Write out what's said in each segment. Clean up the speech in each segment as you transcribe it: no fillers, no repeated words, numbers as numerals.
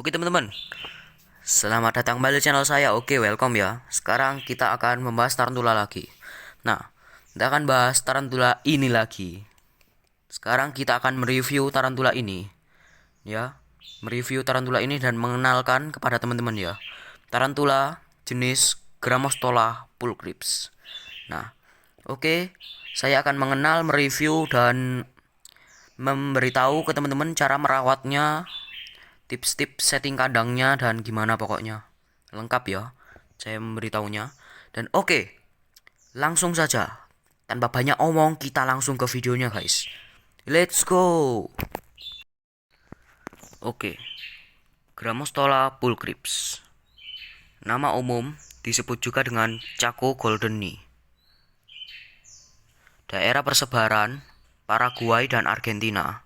Oke teman-teman, selamat datang kembali di channel saya. Oke, welcome ya. Sekarang kita akan membahas tarantula lagi. Nah, kita akan bahas tarantula ini lagi. Sekarang kita akan mereview tarantula ini, ya. Mereview tarantula ini dan mengenalkan kepada teman-teman ya. Tarantula jenis Grammostola pulchrips. Nah, oke, saya akan mengenal, mereview dan memberitahu ke teman-teman cara merawatnya, tips-tips setting kandangnya dan gimana pokoknya. Lengkap ya saya memberitahunya. Dan oke, langsung saja. Tanpa banyak omong, kita langsung ke videonya guys. Let's go. Oke, Grammostola pulchrips. Nama umum disebut juga dengan Chaco goldeni. Daerah persebaran Paraguay dan Argentina.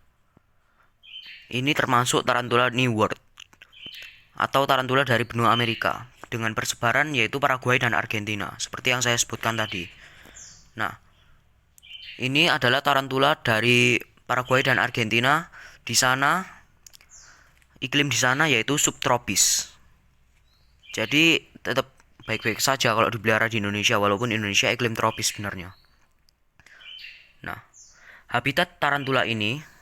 Ini termasuk tarantula New World atau tarantula dari benua Amerika dengan persebaran yaitu Paraguay dan Argentina seperti yang saya sebutkan tadi. Nah, ini adalah tarantula dari Paraguay dan Argentina. Di sana iklim di sana yaitu subtropis. Jadi tetap baik-baik saja kalau dipelihara di Indonesia walaupun Indonesia iklim tropis sebenarnya. Nah, habitat tarantula ini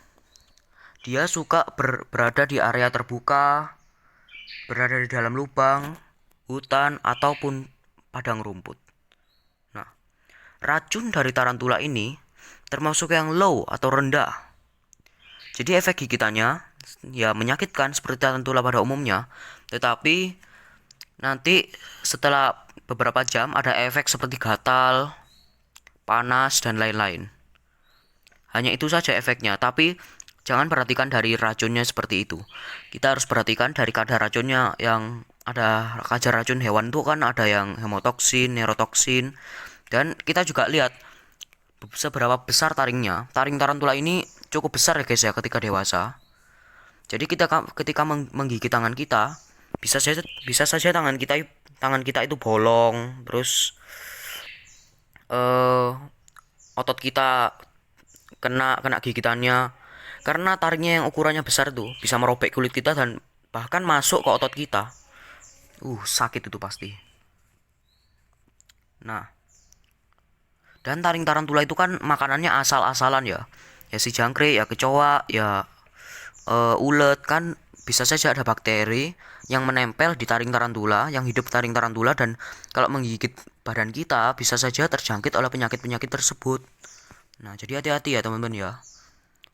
dia suka berada di area terbuka, berada di dalam lubang, hutan ataupun padang rumput. Nah, racun dari tarantula ini termasuk yang low atau rendah. Jadi efek gigitannya ya menyakitkan seperti tarantula pada umumnya, tetapi nanti setelah beberapa jam ada efek seperti gatal, panas dan lain-lain. Hanya itu saja efeknya, tapi jangan perhatikan dari racunnya seperti itu. Kita harus perhatikan dari kadar racunnya. Yang ada kadar racun hewan itu kan ada yang hemotoksin, neurotoksin, dan kita juga lihat seberapa besar taringnya. Taring tarantula ini cukup besar ya guys ya ketika dewasa. Jadi kita ketika menggigit tangan kita, bisa saja tangan kita itu bolong, terus eh otot kita kena kena gigitannya karena taringnya yang ukurannya besar tuh bisa merobek kulit kita dan bahkan masuk ke otot kita. Sakit itu pasti. Nah, dan taring tarantula itu kan makanannya asal-asalan ya. Ya si jangkrik, ya kecoa, ya ulet kan bisa saja ada bakteri yang menempel di taring tarantula, yang hidup di taring tarantula dan kalau menggigit badan kita bisa saja terjangkit oleh penyakit-penyakit tersebut. Nah, jadi hati-hati ya teman-teman ya.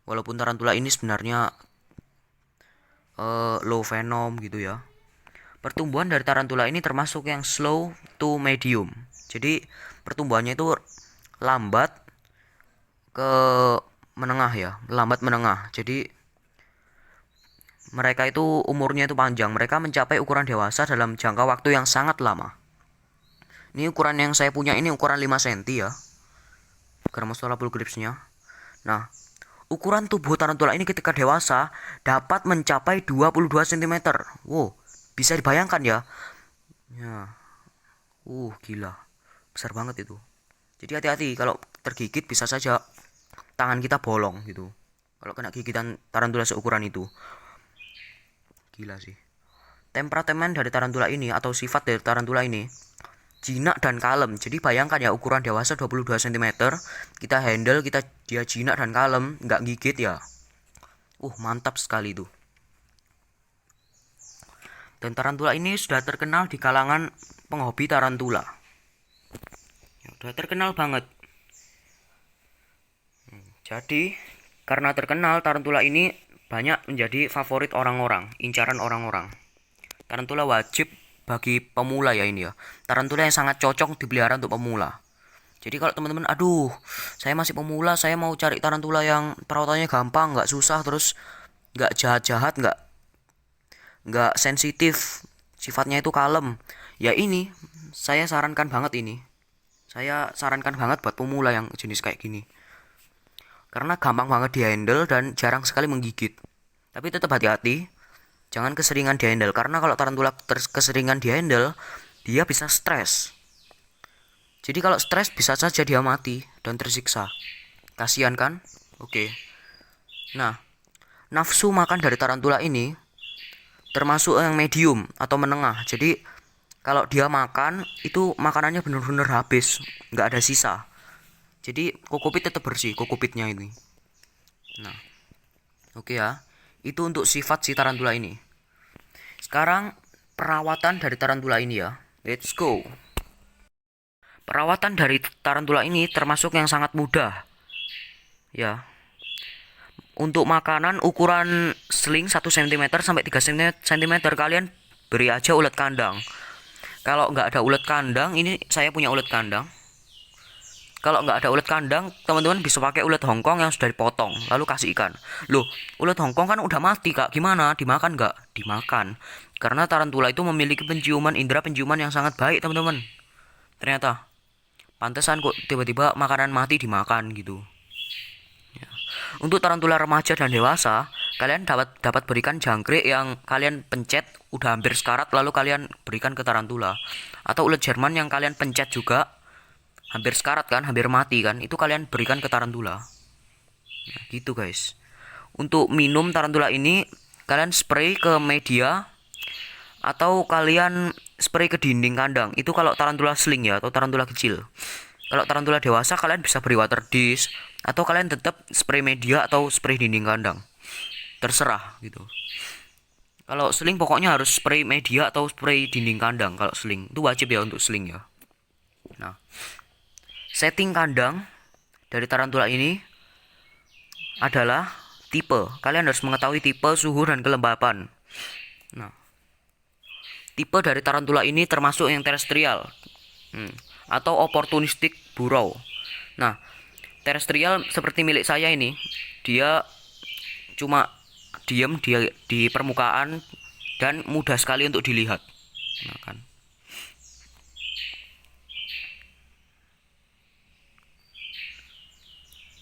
Walaupun tarantula ini sebenarnya low venom gitu ya. Pertumbuhan dari tarantula ini termasuk yang slow to medium. Jadi pertumbuhannya itu lambat ke menengah ya, lambat menengah. Jadi mereka itu umurnya itu panjang. Mereka mencapai ukuran dewasa dalam jangka waktu yang sangat lama. Ini ukuran yang saya punya ini ukuran 5 cm ya. Grammostola pulchripsnya. Nah, ukuran tubuh tarantula ini ketika dewasa dapat mencapai 22 cm. Wow, bisa dibayangkan ya. Ya. Gila. Besar banget itu. Jadi hati-hati kalau tergigit bisa saja tangan kita bolong gitu. Kalau kena gigitan tarantula seukuran itu. Gila sih. Temperamen dari tarantula ini atau sifat dari tarantula ini jinak dan kalem. Jadi bayangkan ya ukuran dewasa 22 cm, kita handle, dia jinak dan kalem, nggak gigit ya. Mantap sekali tuh. Dan tarantula ini sudah terkenal di kalangan penghobi tarantula. Ya, sudah terkenal banget. Jadi, karena terkenal tarantula ini banyak menjadi favorit orang-orang, incaran orang-orang. Tarantula wajib bagi pemula ya ini ya. Tarantula yang sangat cocok dipelihara untuk pemula. Jadi kalau teman-teman, aduh, saya masih pemula, saya mau cari tarantula yang perawatannya gampang, nggak susah, terus nggak jahat-jahat, nggak sensitif, sifatnya itu kalem. Ya ini, saya sarankan banget ini. Saya sarankan banget buat pemula yang jenis kayak gini. Karena gampang banget dihandle dan jarang sekali menggigit. Tapi tetap hati-hati, jangan keseringan dihandle karena kalau tarantula keseringan dihandle, dia bisa stres. Jadi kalau stres bisa saja dia mati dan tersiksa. Kasihan kan? Oke. Nah, nafsu makan dari tarantula ini termasuk yang medium atau menengah. Jadi kalau dia makan itu makanannya bener-bener habis, nggak ada sisa. Jadi kokopit tetap bersih, kokopitnya ini. Nah, oke ya. Itu untuk sifat si tarantula ini. Sekarang perawatan dari tarantula ini ya. Let's go. Perawatan dari tarantula ini termasuk yang sangat mudah. Ya. Untuk makanan ukuran sling 1 cm sampai 3 cm kalian beri aja ulet kandang. Kalau nggak ada ulet kandang, ini saya punya ulet kandang. Kalau nggak ada ulet kandang, teman-teman bisa pakai ulet Hongkong yang sudah dipotong, lalu kasih ikan. Loh, ulet Hongkong kan udah mati kak, gimana? Dimakan nggak? Dimakan. Karena tarantula itu memiliki indera penciuman yang sangat baik teman-teman. Ternyata, pantesan kok tiba-tiba makanan mati dimakan gitu. Untuk tarantula remaja dan dewasa, kalian dapat berikan jangkrik yang kalian pencet udah hampir sekarat lalu kalian berikan ke tarantula. Atau ulet Jerman yang kalian pencet juga hampir sekarat kan, hampir mati kan, itu kalian berikan ke tarantula. Nah, gitu guys. Untuk minum tarantula ini kalian spray ke media atau kalian spray ke dinding kandang. Itu kalau tarantula sling ya, atau tarantula kecil. Kalau tarantula dewasa kalian bisa beri water dish atau kalian tetap spray media atau spray dinding kandang. Terserah gitu. Kalau sling pokoknya harus spray media atau spray dinding kandang. Kalau sling itu wajib ya untuk sling ya. Nah, setting kandang dari tarantula ini adalah tipe. Kalian harus mengetahui tipe, suhu, dan kelembapan. Nah, tipe dari tarantula ini termasuk yang terestrial atau opportunistic burrow. Nah, terestrial seperti milik saya ini, dia cuma diam di permukaan dan mudah sekali untuk dilihat. Nah, kan.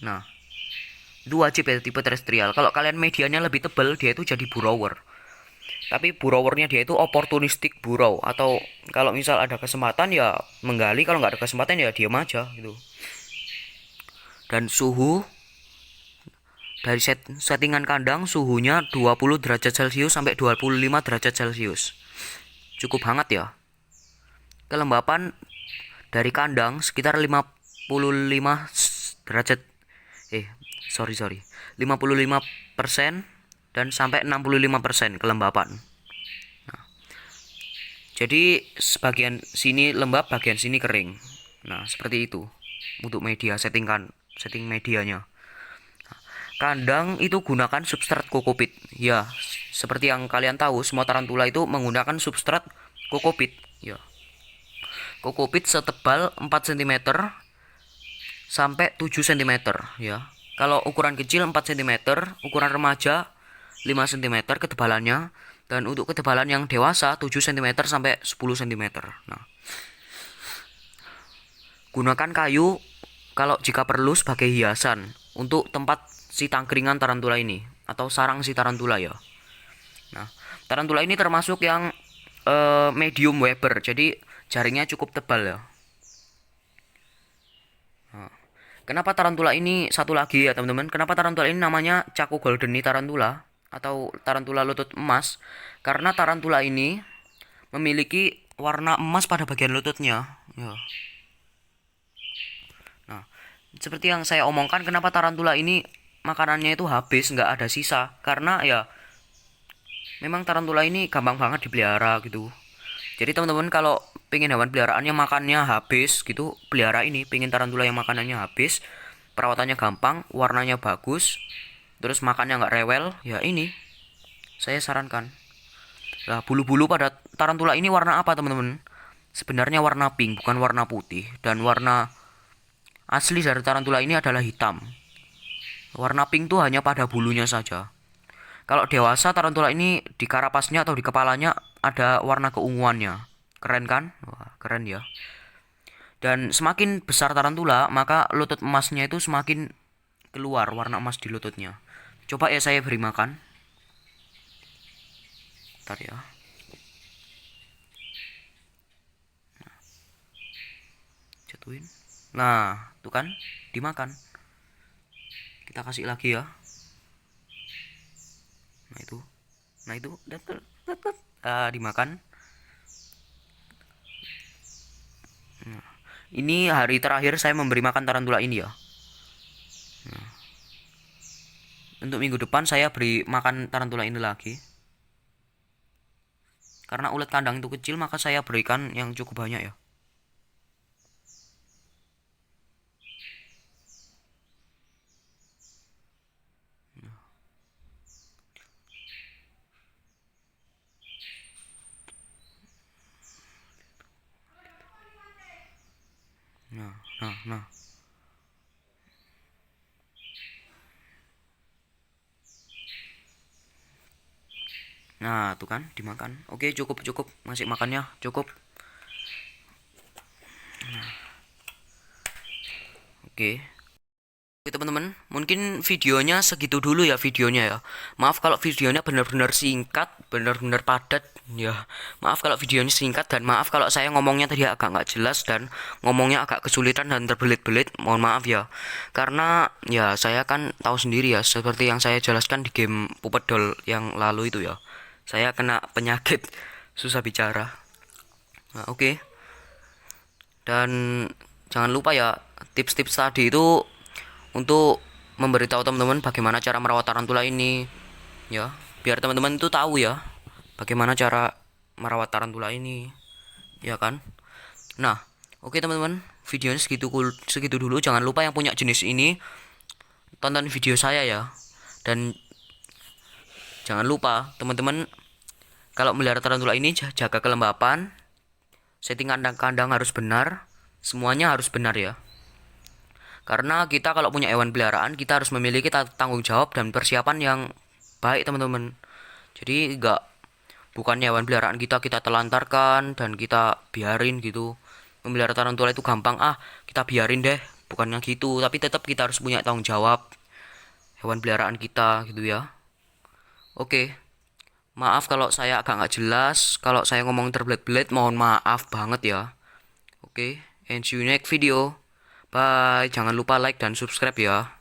Nah, itu wajib ya tipe terestrial. Kalau kalian medianya lebih tebal, dia itu jadi burrower. Tapi burrowernya dia itu opportunistic burrow, atau kalau misal ada kesempatan ya menggali, kalau nggak ada kesempatan ya diam aja gitu. Dan suhu dari settingan kandang suhunya 20 derajat Celcius sampai 25 derajat Celcius. Cukup hangat ya. Kelembapan dari kandang sekitar 55 derajat sorry 55% dan sampai 65% kelembapan. Nah, jadi sebagian sini lembab, bagian sini kering. Nah, seperti itu untuk media setting medianya. Kandang itu gunakan substrat kokopit. Ya, seperti yang kalian tahu, semua tarantula itu menggunakan substrat kokopit. Ya. Kokopit setebal 4 cm sampai 7 cm ya. Kalau ukuran kecil 4 cm, ukuran remaja 5 cm ketebalannya, dan untuk ketebalan yang dewasa 7 cm sampai 10 cm. Nah, gunakan kayu kalau jika perlu sebagai hiasan untuk tempat si tangkringan tarantula ini atau sarang si tarantula ya. Nah, tarantula ini termasuk yang medium Weber, jadi jaringnya cukup tebal ya. Nah, kenapa tarantula ini satu lagi ya teman-teman? Kenapa tarantula ini namanya Chaco goldeni tarantula atau tarantula lutut emas? Karena tarantula ini memiliki warna emas pada bagian lututnya. Ya. Nah, seperti yang saya omongkan, kenapa tarantula ini makanannya itu habis, nggak ada sisa? Karena ya memang tarantula ini gampang banget dipelihara gitu. Jadi teman-teman kalau pengen hewan peliharaannya makannya habis gitu, pelihara ini. Pengen tarantula yang makanannya habis, perawatannya gampang, warnanya bagus, terus makannya nggak rewel, ya ini saya sarankan. Nah, bulu-bulu pada tarantula ini warna apa teman-teman? Sebenarnya warna pink, bukan warna putih. Dan warna asli dari tarantula ini adalah hitam. Warna pink tuh hanya pada bulunya saja. Kalau dewasa tarantula ini di karapasnya atau di kepalanya ada warna keunguannya. Keren kan? Wah, keren ya. Dan semakin besar tarantula, maka lutut emasnya itu semakin keluar warna emas di lututnya. Coba ya saya beri makan. Bentar ya. Jatuhin. Nah, tuh kan dimakan. Kita kasih lagi ya. Nah itu. dimakan. Ini hari terakhir saya memberi makan tarantula ini ya. Untuk minggu depan saya beri makan tarantula ini lagi. Karena ulat kandang itu kecil, maka saya berikan yang cukup banyak ya. Nah, nah, nah. Nah, tuh kan dimakan. Oke, cukup cukup. Masih makannya cukup. Oke. Oke teman-teman, mungkin videonya segitu dulu ya videonya ya. Maaf kalau videonya benar-benar singkat, benar-benar padat ya. Maaf kalau videonya singkat dan maaf kalau saya ngomongnya tadi agak nggak jelas dan ngomongnya agak kesulitan dan terbelit-belit. Mohon maaf ya. Karena ya saya kan tahu sendiri ya, seperti yang saya jelaskan di game Puppet Doll yang lalu itu ya. Saya kena penyakit susah bicara. Nah, oke. Dan jangan lupa ya, tips-tips tadi itu untuk memberitahu teman-teman bagaimana cara merawat tarantula ini ya, biar teman-teman itu tahu ya bagaimana cara merawat tarantula ini ya kan. Nah, oke teman-teman, videonya segitu dulu. Jangan lupa yang punya jenis ini tonton video saya ya. Dan jangan lupa teman-teman, kalau melihara tarantula ini jaga kelembapan, setting kandang harus benar, semuanya harus benar ya. Karena kita kalau punya hewan peliharaan, kita harus memiliki tanggung jawab dan persiapan yang baik teman-teman. Jadi bukan hewan peliharaan kita telantarkan dan kita biarin gitu. Memelihara tarantula itu gampang, kita biarin deh, bukannya gitu. Tapi tetap kita harus punya tanggung jawab hewan peliharaan kita gitu ya. Oke, maaf kalau saya agak nggak jelas, kalau saya ngomong terbelit-belit, mohon maaf banget ya. Oke, and see you next video. Bye, jangan lupa like dan subscribe ya.